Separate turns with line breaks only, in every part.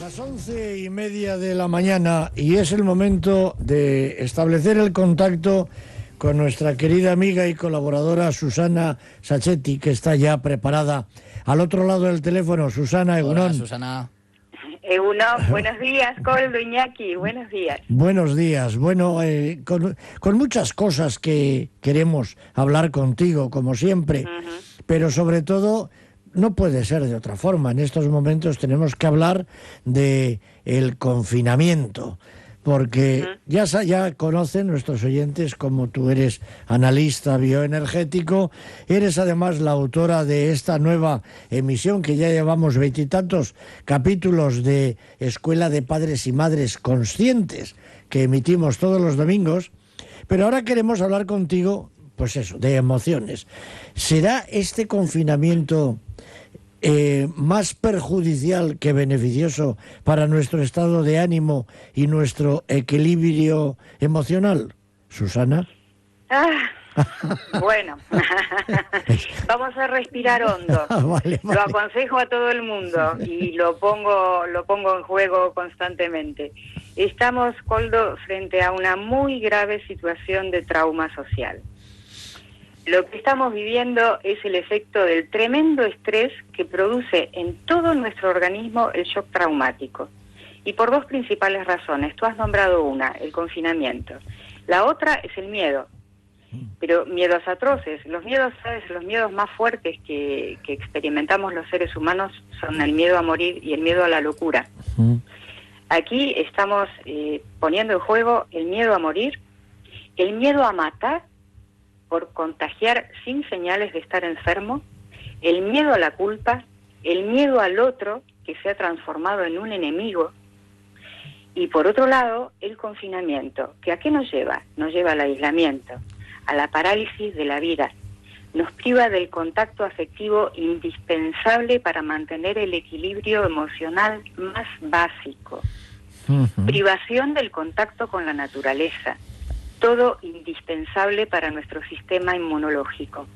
Las 11:30 de la mañana y es el momento de establecer el contacto con nuestra querida amiga y colaboradora Susana Sacchetti, que está ya preparada al otro lado del teléfono. Susana, Egunon.
Hola, Susana.
Egunon, buenos días, Koldo, Iñaki, buenos días.
Buenos días. Bueno, con muchas cosas que queremos hablar contigo, como siempre, pero sobre todo no puede ser de otra forma. En estos momentos tenemos que hablar de el confinamiento, porque ya conocen nuestros oyentes como tú eres analista bioenergético, eres además la autora de esta nueva emisión que ya llevamos 20 y tantos capítulos de Escuela de Padres y Madres Conscientes, que emitimos todos los domingos, pero ahora queremos hablar contigo, pues eso, de emociones. ¿Será este confinamiento más perjudicial que beneficioso para nuestro estado de ánimo y nuestro equilibrio emocional, Susana?
Bueno, vamos a respirar hondo.
Vale.
Lo aconsejo a todo el mundo y lo pongo en juego constantemente. Estamos, Koldo, frente a una muy grave situación de trauma social. Lo que estamos viviendo es el efecto del tremendo estrés que produce en todo nuestro organismo el shock traumático. Y por dos principales razones. Tú has nombrado una, el confinamiento. La otra es el miedo. Pero miedos atroces. Los miedos, ¿sabes? Los miedos más fuertes que experimentamos los seres humanos son el miedo a morir y el miedo a la locura. Aquí estamos poniendo en juego el miedo a morir, el miedo a matar, por contagiar sin señales de estar enfermo, el miedo a la culpa, el miedo al otro que se ha transformado en un enemigo, y por otro lado el confinamiento, que ¿a qué nos lleva? Nos lleva al aislamiento, a la parálisis de la vida, nos priva del contacto afectivo indispensable para mantener el equilibrio emocional más básico, privación del contacto con la naturaleza, todo indispensable para nuestro sistema inmunológico.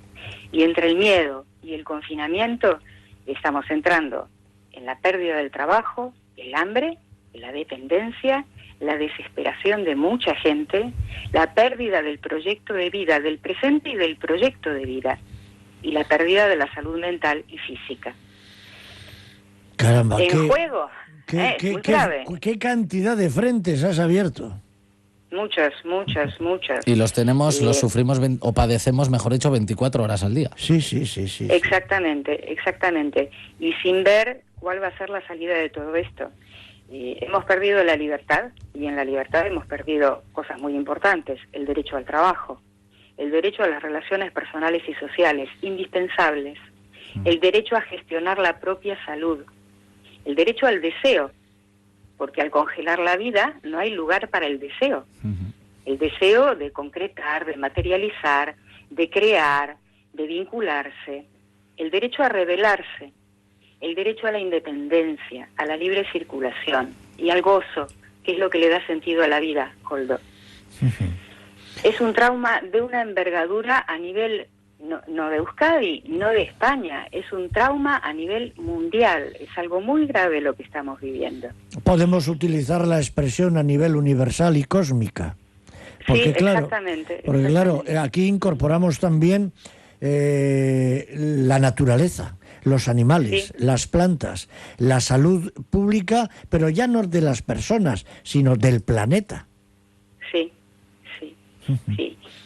Y entre el miedo y el confinamiento estamos entrando en la pérdida del trabajo, el hambre, la dependencia, la desesperación de mucha gente, la pérdida del proyecto de vida, del presente y del proyecto de vida, y la pérdida de la salud mental y física.
Caramba,
en juego, es muy grave.
¿Qué cantidad de frentes has abierto?
Muchos.
Y los sufrimos o padecemos, mejor dicho, 24 horas al día.
Sí.
Exactamente. Y sin ver cuál va a ser la salida de todo esto. Hemos perdido la libertad, y en la libertad hemos perdido cosas muy importantes: el derecho al trabajo, el derecho a las relaciones personales y sociales, indispensables, el derecho a gestionar la propia salud, el derecho al deseo, porque al congelar la vida no hay lugar para el deseo. El deseo de concretar, de materializar, de crear, de vincularse, el derecho a rebelarse, el derecho a la independencia, a la libre circulación y al gozo, que es lo que le da sentido a la vida, Koldo. Es un trauma de una envergadura a nivel, no de Euskadi, no de España, es un trauma a nivel mundial, es algo muy grave lo que estamos viviendo.
Podemos utilizar la expresión a nivel universal y cósmica. Porque,
sí,
claro,
exactamente.
Porque claro, aquí incorporamos también la naturaleza, los animales, las plantas, la salud pública, pero ya no de las personas, sino del planeta.
Sí.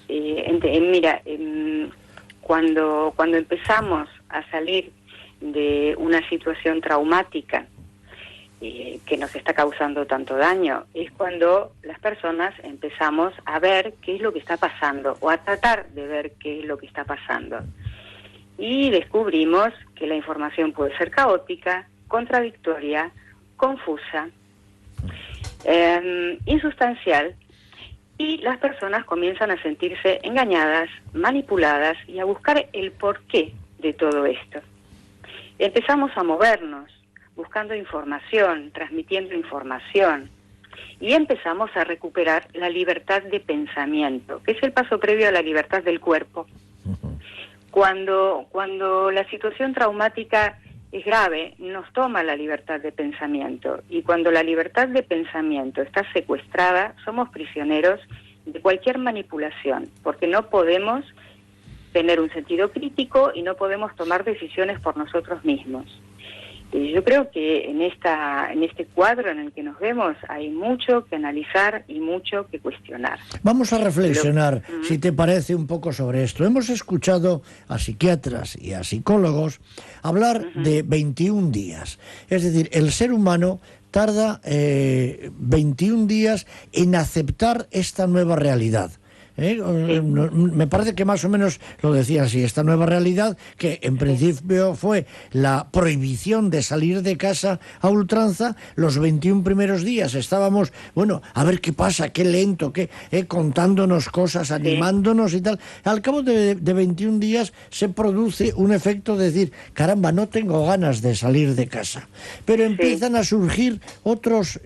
Mira, cuando empezamos a salir de una situación traumática que nos está causando tanto daño, es cuando las personas empezamos a ver qué es lo que está pasando, o a tratar de ver qué es lo que está pasando. Y descubrimos que la información puede ser caótica, contradictoria, confusa, insustancial, y las personas comienzan a sentirse engañadas, manipuladas y a buscar el porqué de todo esto. Empezamos a movernos, buscando información, transmitiendo información, y empezamos a recuperar la libertad de pensamiento, que es el paso previo a la libertad del cuerpo. Cuando la situación traumática es grave, nos toma la libertad de pensamiento. Y cuando la libertad de pensamiento está secuestrada, somos prisioneros de cualquier manipulación, porque no podemos tener un sentido crítico y no podemos tomar decisiones por nosotros mismos. Y yo creo que en este cuadro en el que nos vemos hay mucho que analizar y mucho que cuestionar.
Vamos a reflexionar, si te parece, un poco sobre esto. Hemos escuchado a psiquiatras y a psicólogos hablar de 21 días. Es decir, el ser humano tarda 21 días en aceptar esta nueva realidad. Me parece que más o menos lo decía así, esta nueva realidad que en principio fue la prohibición de salir de casa a ultranza. Los 21 primeros días estábamos, bueno, a ver qué pasa, qué lento, contándonos cosas, animándonos y tal. Al cabo de 21 días se produce un efecto de decir, caramba, no tengo ganas de salir de casa. Pero empiezan a surgir otros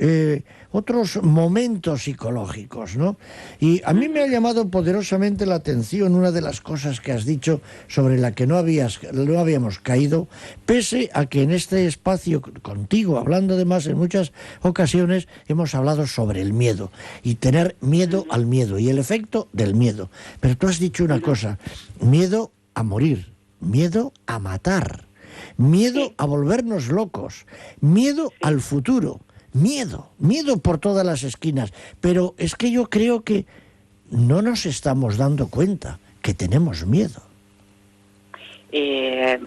momentos psicológicos, ¿no? Y a mí me ha llamado poderosamente la atención una de las cosas que has dicho sobre la que no habíamos caído, pese a que en este espacio contigo, hablando además en muchas ocasiones, hemos hablado sobre el miedo y tener miedo al miedo y el efecto del miedo. Pero tú has dicho una cosa, miedo a morir, miedo a matar, miedo a volvernos locos, miedo al futuro. Miedo por todas las esquinas, pero es que yo creo que no nos estamos dando cuenta que tenemos miedo.
Me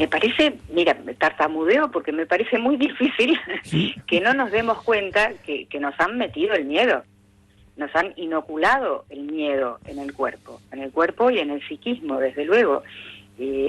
parece, mira, tartamudeo porque me parece muy difícil que no nos demos cuenta que nos han metido el miedo, nos han inoculado el miedo en el cuerpo y en el psiquismo, desde luego.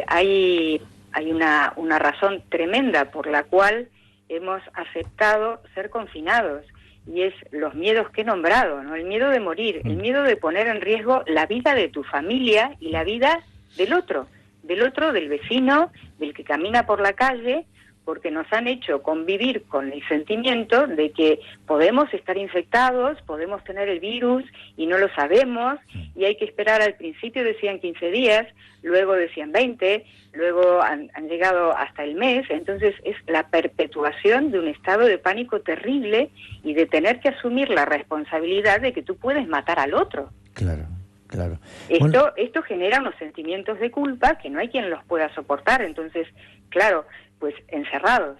Hay una razón tremenda por la cual hemos aceptado ser confinados, y es los miedos que he nombrado, ¿no? El miedo de morir, el miedo de poner en riesgo la vida de tu familia y la vida del otro, del vecino, del que camina por la calle, porque nos han hecho convivir con el sentimiento de que podemos estar infectados, podemos tener el virus y no lo sabemos, y hay que esperar. Al principio decían 15 días, luego decían 20, luego han llegado hasta el mes. Entonces es la perpetuación de un estado de pánico terrible y de tener que asumir la responsabilidad de que tú puedes matar al otro.
Claro.
Esto genera unos sentimientos de culpa que no hay quien los pueda soportar. Entonces, claro, pues encerrados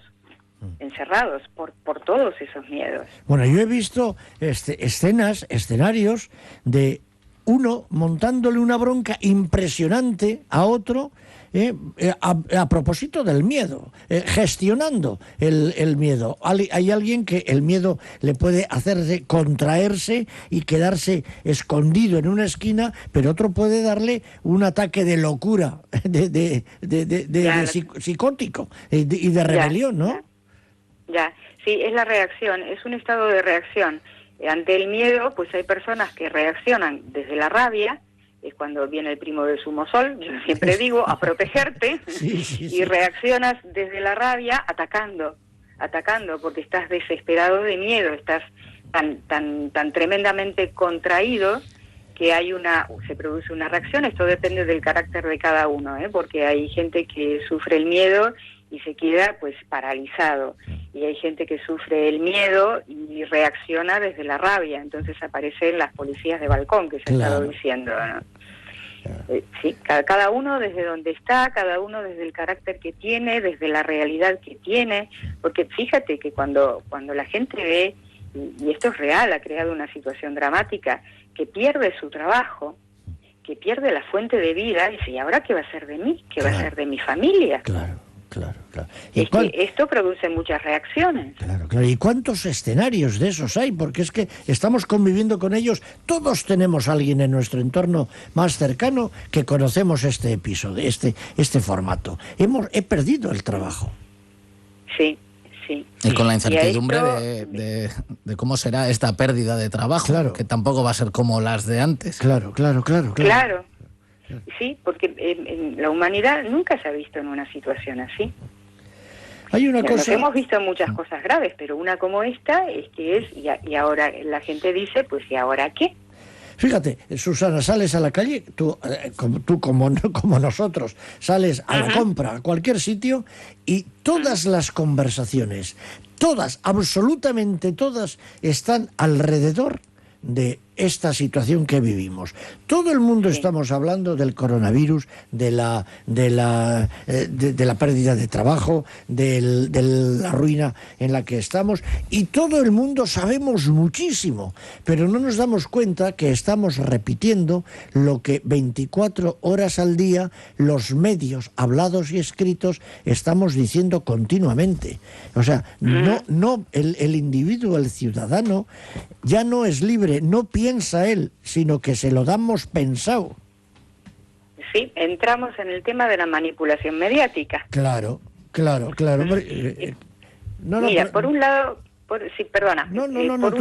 por todos esos miedos.
Bueno, yo he visto escenarios de uno montándole una bronca impresionante a otro, a propósito del miedo, gestionando el miedo. Hay alguien que el miedo le puede hacerse contraerse y quedarse escondido en una esquina, pero otro puede darle un ataque de locura, psicótico y de rebelión, ¿no?
Ya, sí, es la reacción, es un estado de reacción. Ante el miedo, pues hay personas que reaccionan desde la rabia, es cuando viene el primo del Zumosol, yo siempre digo, a protegerte, y reaccionas desde la rabia atacando, porque estás desesperado de miedo, estás tan tremendamente contraído que se produce una reacción. Esto depende del carácter de cada uno, porque hay gente que sufre el miedo y se queda pues paralizado, y hay gente que sufre el miedo y reacciona desde la rabia. Entonces aparecen las policías de balcón, que se ha estado diciendo, ¿no? Sí, cada uno desde donde está, cada uno desde el carácter que tiene, desde la realidad que tiene, porque fíjate que cuando la gente ve, y esto es real, ha creado una situación dramática, que pierde su trabajo, que pierde la fuente de vida, y dice, ¿y ahora qué va a ser de mí? ¿Qué va a ser de mi familia?
Claro.
Es que esto produce muchas reacciones.
Claro. ¿Y cuántos escenarios de esos hay? Porque es que estamos conviviendo con ellos. Todos tenemos a alguien en nuestro entorno más cercano que conocemos este episodio, este formato. He perdido el trabajo.
Sí.
Y con la incertidumbre de cómo será esta pérdida de trabajo, que tampoco va a ser como las de antes.
Claro. Sí, porque la humanidad nunca se ha visto en una situación así.
Hay una cosa...
Nos hemos visto muchas cosas graves, pero una como esta y ahora la gente dice, pues ¿y ahora qué?
Fíjate, Susana, sales a la calle, tú como nosotros, sales a la compra, a cualquier sitio, y todas las conversaciones, todas, absolutamente todas, están alrededor de esta situación que vivimos. Todo el mundo estamos hablando del coronavirus, de la pérdida de trabajo, de la ruina en la que estamos, y todo el mundo sabemos muchísimo, pero no nos damos cuenta que estamos repitiendo lo que 24 horas al día los medios hablados y escritos estamos diciendo continuamente. O sea, el individuo, el ciudadano, ya no es libre, no piensa él, sino que se lo damos pensado.
Sí, entramos en el tema de la manipulación mediática.
Claro.
Mira, por un lado, por un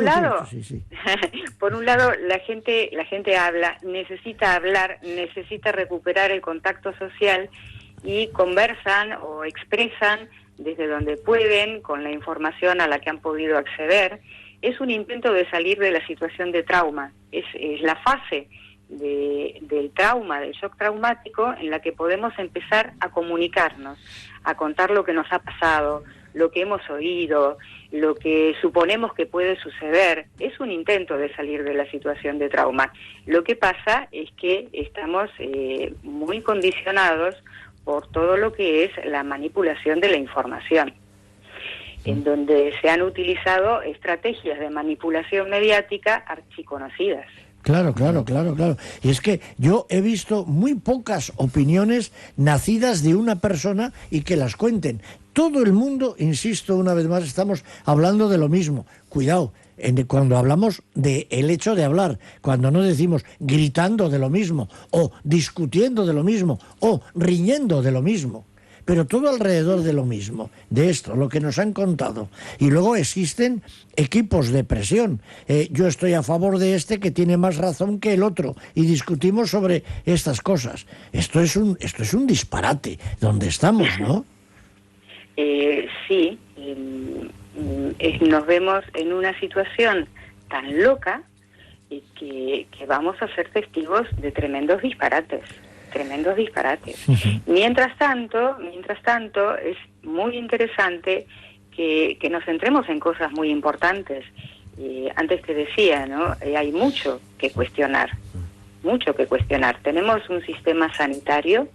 lado, por un lado la gente habla, necesita recuperar el contacto social y conversan o expresan desde donde pueden con la información a la que han podido acceder. Es un intento de salir de la situación de trauma, es la fase del trauma, del shock traumático, en la que podemos empezar a comunicarnos, a contar lo que nos ha pasado, lo que hemos oído, lo que suponemos que puede suceder. Es un intento de salir de la situación de trauma. Lo que pasa es que estamos muy condicionados por todo lo que es la manipulación de la información, en donde se han utilizado estrategias de manipulación mediática archiconocidas.
Claro. Y es que yo he visto muy pocas opiniones nacidas de una persona y que las cuenten. Todo el mundo, insisto una vez más, estamos hablando de lo mismo. Cuidado, cuando hablamos del hecho de hablar, cuando no decimos gritando de lo mismo, o discutiendo de lo mismo, o riñendo de lo mismo. Pero todo alrededor de lo mismo, de esto, lo que nos han contado. Y luego existen equipos de presión. Yo estoy a favor de este que tiene más razón que el otro y discutimos sobre estas cosas. Esto es un disparate donde estamos, ¿no?
Sí, nos vemos en una situación tan loca que vamos a ser testigos de tremendos disparates. Mientras tanto, es muy interesante que nos centremos en cosas muy importantes. Antes te decía, ¿no? Hay mucho que cuestionar. Tenemos un sistema sanitario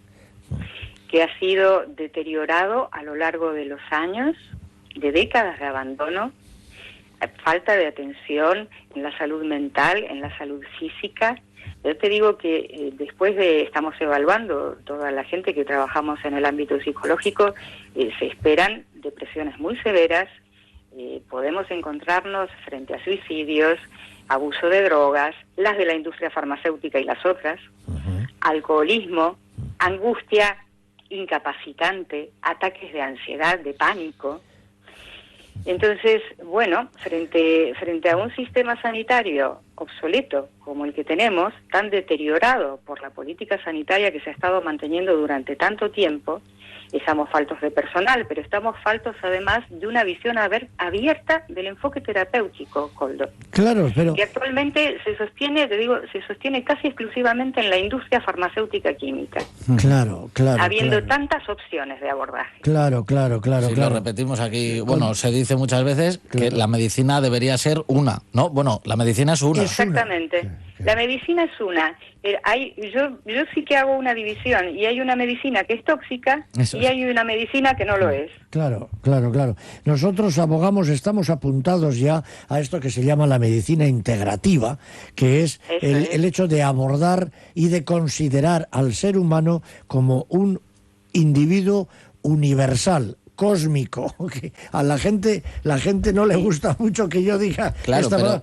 que ha sido deteriorado a lo largo de los años, de décadas de abandono, falta de atención en la salud mental, en la salud física. Yo te digo que estamos evaluando toda la gente que trabajamos en el ámbito psicológico, se esperan depresiones muy severas, podemos encontrarnos frente a suicidios, abuso de drogas, las de la industria farmacéutica y las otras, alcoholismo, angustia incapacitante, ataques de ansiedad, de pánico. Entonces, bueno, frente a un sistema sanitario obsoleto como el que tenemos, tan deteriorado por la política sanitaria que se ha estado manteniendo durante tanto tiempo, estamos faltos de personal, pero estamos faltos además de una visión abierta del enfoque terapéutico, Koldo.
Claro, pero...
que actualmente se sostiene casi exclusivamente en la industria farmacéutica química.
Claro.
Habiendo tantas opciones de abordaje.
Claro.
Lo repetimos aquí. Bueno, se dice muchas veces que la medicina debería ser una, ¿no? Bueno, la medicina es una.
Exactamente. La medicina es una. Yo sí que hago una división, y hay una medicina que es tóxica y hay una medicina que no lo es.
Claro. Nosotros abogamos, estamos apuntados ya a esto que se llama la medicina integrativa, que es el hecho de abordar y de considerar al ser humano como un individuo universal, cósmico, que a la gente no le gusta mucho que yo diga
pero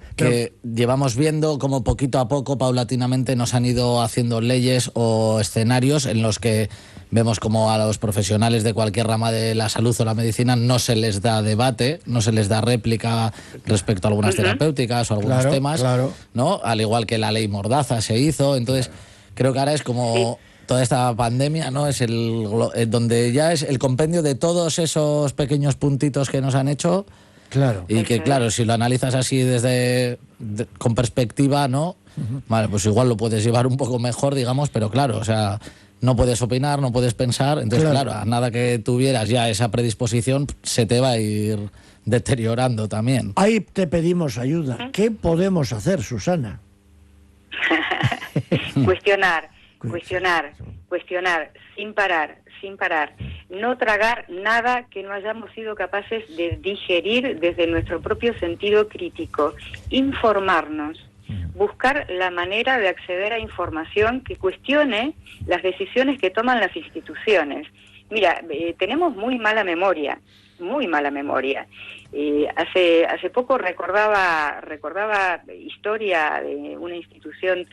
llevamos viendo como poquito a poco, paulatinamente, nos han ido haciendo leyes o escenarios en los que vemos como a los profesionales de cualquier rama de la salud o la medicina no se les da debate, no se les da réplica respecto a algunas terapéuticas o algunos temas, ¿no? Al igual que la ley Mordaza se hizo. Entonces creo que ahora es como... Toda esta pandemia, ¿no? Es donde ya es el compendio de todos esos pequeños puntitos que nos han hecho.
Claro.
Y que, claro, si lo analizas así con perspectiva, ¿no? Vale, pues igual lo puedes llevar un poco mejor, digamos, pero claro, o sea, no puedes opinar, no puedes pensar, entonces claro, a nada que tuvieras ya esa predisposición, se te va a ir deteriorando también.
Ahí te pedimos ayuda. ¿Qué podemos hacer, Susana?
Cuestionar, sin parar. No tragar nada que no hayamos sido capaces de digerir desde nuestro propio sentido crítico. Informarnos. Buscar la manera de acceder a información que cuestione las decisiones que toman las instituciones. Mira, tenemos muy mala memoria. Hace poco recordaba historia de una institución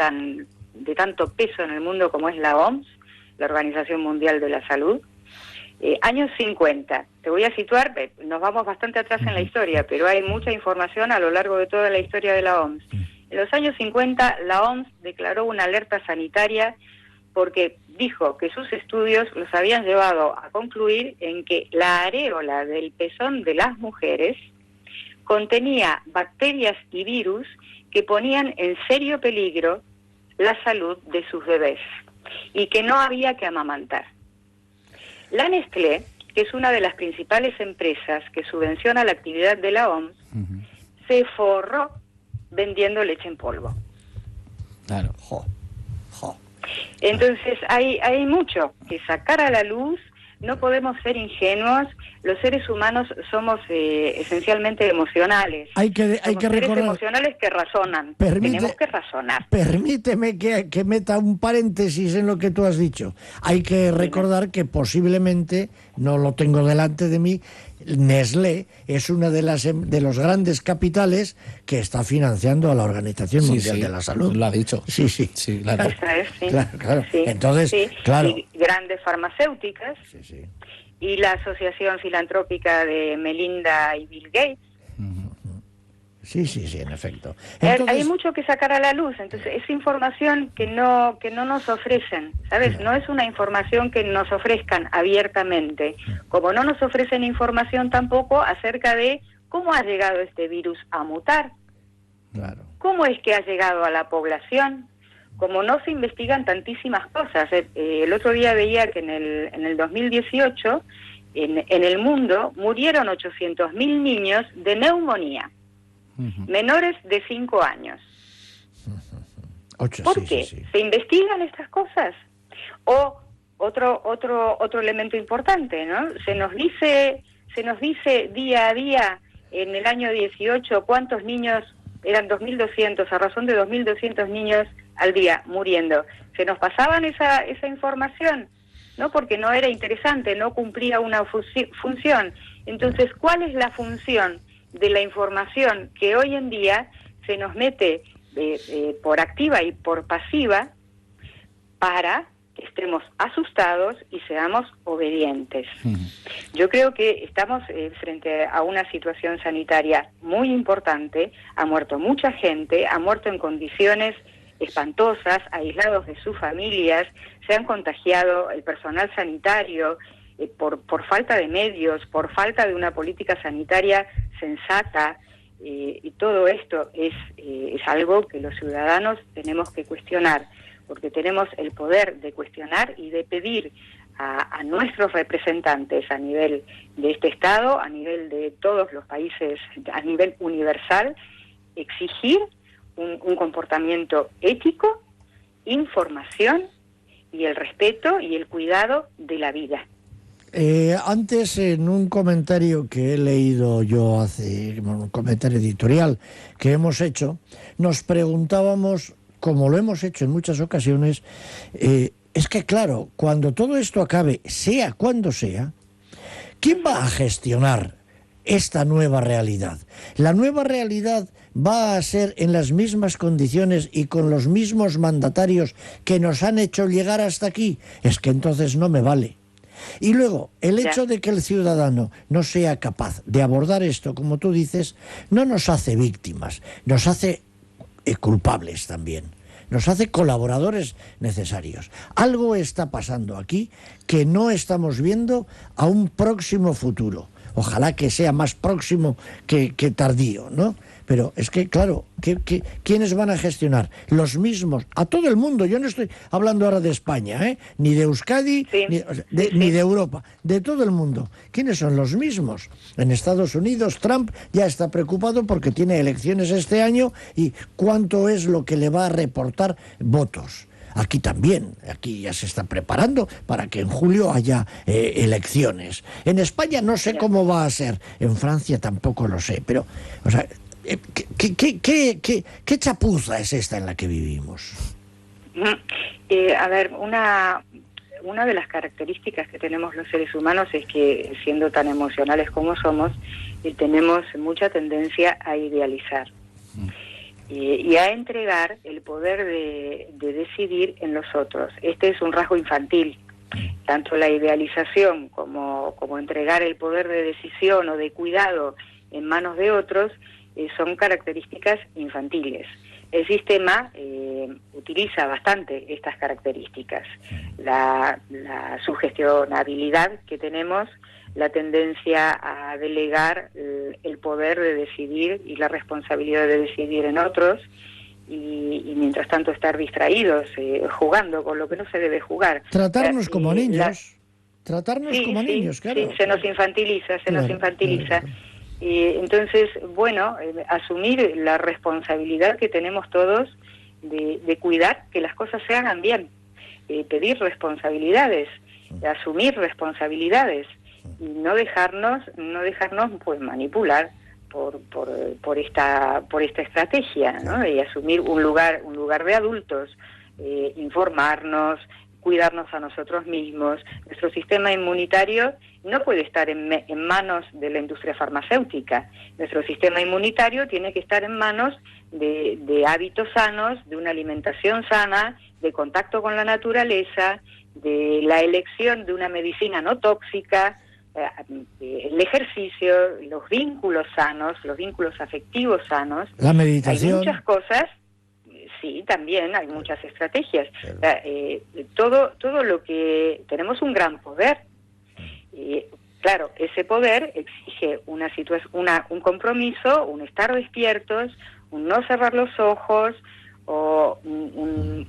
de tanto peso en el mundo como es la OMS, la Organización Mundial de la Salud. Años 50, te voy a situar, nos vamos bastante atrás en la historia, pero hay mucha información a lo largo de toda la historia de la OMS. En los años 50, la OMS declaró una alerta sanitaria porque dijo que sus estudios los habían llevado a concluir en que la areola del pezón de las mujeres contenía bacterias y virus que ponían en serio peligro la salud de sus bebés y que no había que amamantar. La Nestlé, que es una de las principales empresas que subvenciona la actividad de la OMS, se forró vendiendo leche en polvo.
Claro.
Entonces hay mucho que sacar a la luz. No podemos ser ingenuos. Los seres humanos somos esencialmente emocionales.
Hay que
seres
recordar,
emocionales que razonan. Tenemos que razonar.
Permíteme que meta un paréntesis en lo que tú has dicho. Hay que recordar que posiblemente, no lo tengo delante de mí, Nestlé es una de los grandes capitales que está financiando a la Organización Mundial de la Salud.
Lo ha dicho.
Sí.
Claro.
Esa es, sí.
Claro.
Sí,
Entonces, claro.
Y grandes farmacéuticas.
Sí.
Y la asociación filantrópica de Melinda y Bill Gates.
Sí, en efecto. Entonces,
hay mucho que sacar a la luz. Entonces, es información que no nos ofrecen, ¿sabes?
Claro.
No es una información que nos ofrezcan abiertamente. Como no nos ofrecen información tampoco acerca de cómo ha llegado este virus a mutar.
Claro.
¿Cómo es que ha llegado a la población? Como no se investigan tantísimas cosas. El otro día veía que en el 2018, en el mundo, murieron 800.000 niños de neumonía. Menores de 5 años. ¿Por qué? ¿Se investigan estas cosas? O otro elemento importante, ¿no? Se nos dice día a día en el año 18 cuántos niños, eran 2.200, a razón de 2.200 niños al día muriendo. Se nos pasaban esa información, ¿no? Porque no era interesante, no cumplía una función. Entonces, ¿cuál es la función de la información que hoy en día se nos mete por activa y por pasiva para que estemos asustados y seamos obedientes? Yo creo que estamos frente a una situación sanitaria muy importante. Ha muerto mucha gente, ha muerto en condiciones espantosas, aislados de sus familias, se han contagiado el personal sanitario, por falta de medios, por falta de una política sanitaria sensata, y todo esto es algo que los ciudadanos tenemos que cuestionar, porque tenemos el poder de cuestionar y de pedir a nuestros representantes a nivel de este Estado, a nivel de todos los países, a nivel universal, exigir un comportamiento ético, información y el respeto y el cuidado de la vida.
Antes, en un comentario que he leído yo un comentario editorial que hemos hecho, nos preguntábamos, como lo hemos hecho en muchas ocasiones, es que claro, cuando todo esto acabe, sea cuando sea, ¿quién va a gestionar esta nueva realidad? La nueva realidad va a ser en las mismas condiciones y con los mismos mandatarios que nos han hecho llegar hasta aquí. Es que entonces no me vale. Y luego, el hecho de que el ciudadano no sea capaz de abordar esto, como tú dices, no nos hace víctimas, nos hace culpables también, nos hace colaboradores necesarios. Algo está pasando aquí que no estamos viendo a un próximo futuro. Ojalá que sea más próximo que tardío, ¿no? Pero es que, claro, ¿quiénes van a gestionar? Los mismos, a todo el mundo. Yo no estoy hablando ahora de España, ni de Euskadi, ni de Europa, de todo el mundo. ¿Quiénes son los mismos? En Estados Unidos, Trump ya está preocupado porque tiene elecciones este año y cuánto es lo que le va a reportar votos. Aquí también, aquí ya se está preparando para que en julio haya elecciones. En España no sé cómo va a ser, en Francia tampoco lo sé, pero, o sea, ¿qué chapuza es esta en la que vivimos?
A ver, una de las características que tenemos los seres humanos es que, siendo tan emocionales como somos, tenemos mucha tendencia a idealizar. Y a entregar el poder de decidir en los otros. Este es un rasgo infantil. Tanto la idealización como entregar el poder de decisión o de cuidado en manos de otros son características infantiles. El sistema utiliza bastante estas características. La sugestionabilidad que tenemos, la tendencia a delegar el poder de decidir y la responsabilidad de decidir en otros, y mientras tanto estar distraídos jugando con lo que no se debe jugar.
Tratarnos como niños. Niños, claro.
Sí, se nos infantiliza. Claro. Y entonces, bueno, asumir la responsabilidad que tenemos todos de cuidar que las cosas se hagan bien, pedir responsabilidades, asumir responsabilidades, y no dejarnos pues manipular por esta estrategia, ¿no? Y asumir un lugar de adultos, informarnos, cuidarnos a nosotros mismos. Nuestro sistema inmunitario no puede estar en manos de la industria farmacéutica. Nuestro sistema inmunitario tiene que estar en manos de hábitos sanos, de una alimentación sana, de contacto con la naturaleza, de la elección de una medicina no tóxica, el ejercicio, los vínculos sanos, los vínculos afectivos sanos.
La meditación.
Hay muchas cosas. Sí, también hay muchas estrategias. Todo lo que... Tenemos un gran poder. Claro, ese poder exige un compromiso, un estar despiertos, un no cerrar los ojos, o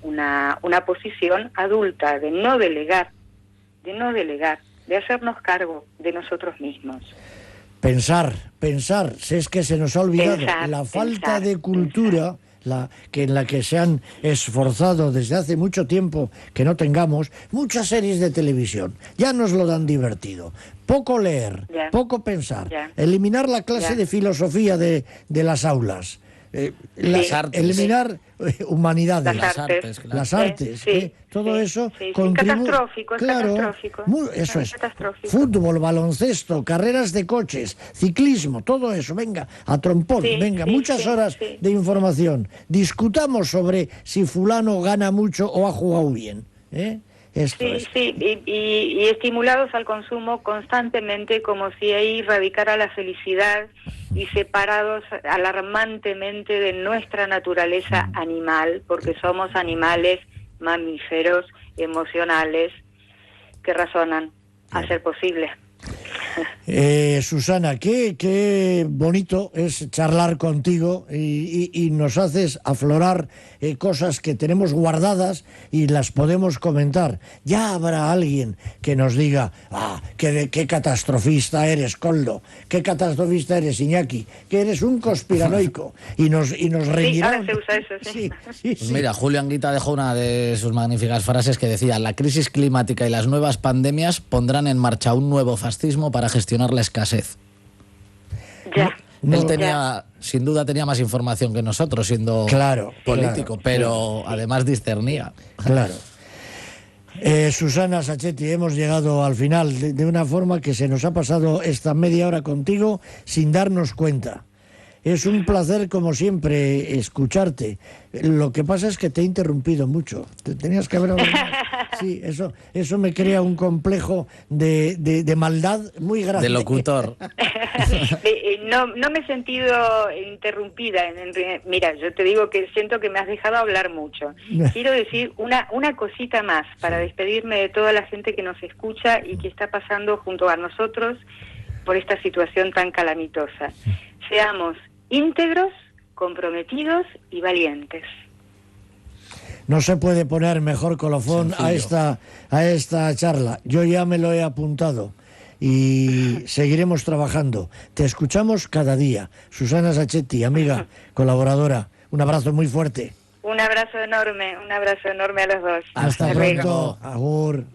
una posición adulta de no delegar, de hacernos cargo de nosotros mismos.
Pensar, si es que se nos ha olvidado la falta de cultura... en la que se han esforzado desde hace mucho tiempo que no tengamos muchas series de televisión. Ya nos lo dan divertido. Poco leer, poco pensar. Eliminar la clase de filosofía de las aulas.
Las artes.
Eliminar humanidades.
Las artes.
Todo eso
contribuye. Catastrófico,
claro,
catastrófico.
Eso es. Fútbol, baloncesto, carreras de coches, ciclismo, todo eso. Venga, a trompón, muchas horas de información. Discutamos sobre si fulano gana mucho o ha jugado bien.
Y estimulados al consumo constantemente, como si ahí radicara la felicidad, y separados alarmantemente de nuestra naturaleza animal, porque somos animales mamíferos, emocionales, que razonan a ser posible.
Susana, qué bonito es charlar contigo y nos haces aflorar cosas que tenemos guardadas y las podemos comentar. Ya habrá alguien que nos diga, qué catastrofista eres, Koldo, qué catastrofista eres, Iñaki, que eres un conspiranoico, y nos reñirá.
Ahora se usa eso, sí.
Pues mira, Julio Anguita dejó una de sus magníficas frases que decía: la crisis climática y las nuevas pandemias pondrán en marcha un nuevo fascismo para gestionar la escasez. Él tenía, sin duda, tenía más información que nosotros, siendo político, pero además discernía.
Claro. Susana Sacchetti, hemos llegado al final de una forma que se nos ha pasado esta media hora contigo sin darnos cuenta. Es un placer, como siempre, escucharte. Lo que pasa es que te he interrumpido mucho. Te tenías que haber hablado más. Sí, eso me crea un complejo de maldad muy grande.
De locutor.
No me he sentido interrumpida. Mira, yo te digo que siento que me has dejado hablar mucho. Quiero decir una cosita más para despedirme de toda la gente que nos escucha y que está pasando junto a nosotros por esta situación tan calamitosa. Seamos íntegros comprometidos y valientes.
No se puede poner mejor colofón a esta charla. Yo ya me lo he apuntado y seguiremos trabajando. Te escuchamos cada día. Susana Sacchetti, amiga, colaboradora. Un abrazo muy fuerte.
Un abrazo enorme a los dos.
Hasta pronto. Agur.